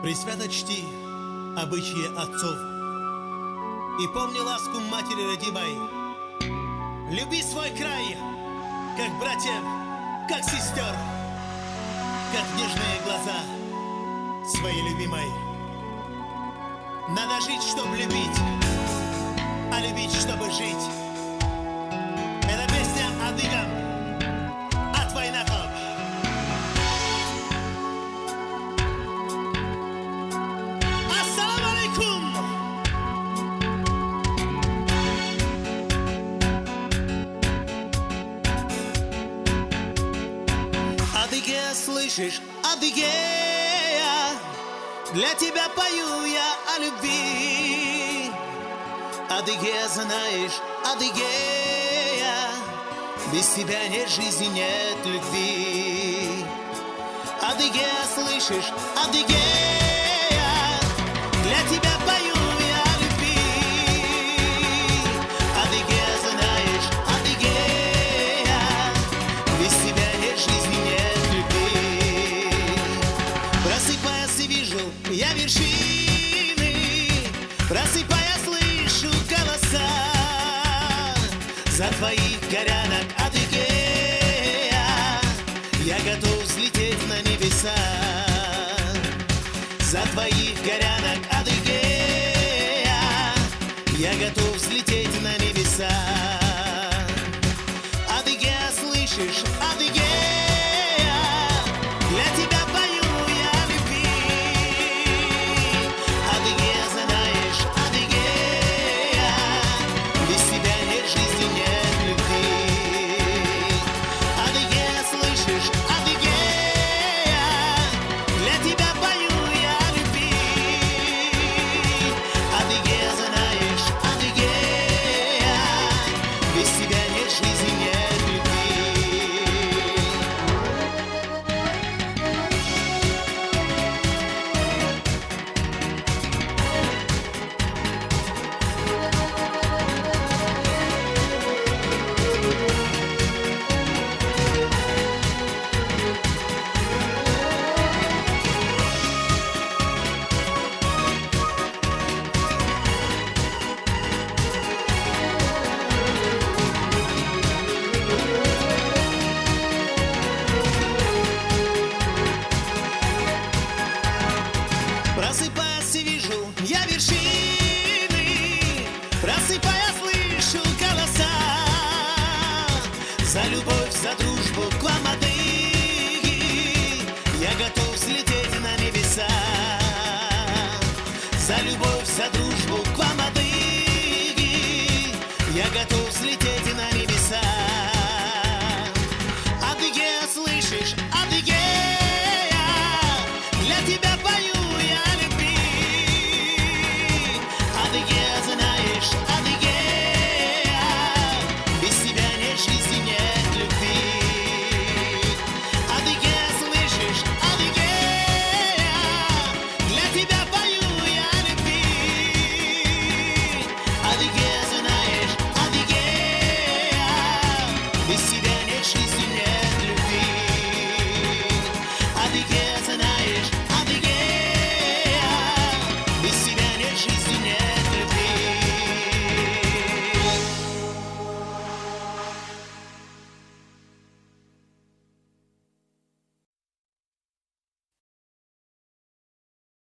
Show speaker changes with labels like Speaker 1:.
Speaker 1: Пресвято чти обычаи отцов и помни ласку матери родимой. Люби свой край, как братьев, как сестер, как нежные глаза своей любимой. Надо жить, чтобы любить, а любить, чтобы жить. Это песня адыгам от войнаков. Ассаламу алейкум! Адыгея, слышишь, Адыгея, для тебя пою я о любви. Адыгея, знаешь, Адыгея, без тебя нет жизни, нет любви. Адыгея, слышишь, Адыгея, для тебя пою я о любви. Адыгея, знаешь, Адыгея, без тебя нет жизни, нет любви. Просыпаясь, вижу я вершины, просыпаясь, слышу голоса. За твоих горянок, Адыгея, я готов взлететь на небеса. За твоих горянок, Адыгея, я готов взлететь на небеса. Адыгея, слышишь, Адыгея, для тебя пою я о любви. Адыгея, знаешь, Адыгея, без тебя нет жизни, нет любви. Адыгея, слышишь, Адыгея, для тебя пою я о любви. Адыгея, знаешь, Адыгея, без тебя нет жизни, нет любви. Просыпаясь, вижу я вершины, просыпаясь, слышу голоса. За любовь, за дружбу к вам, Адыги, я готов взлететь на небеса. За любовь, за дружбу к вам, Адыги, я готов взлететь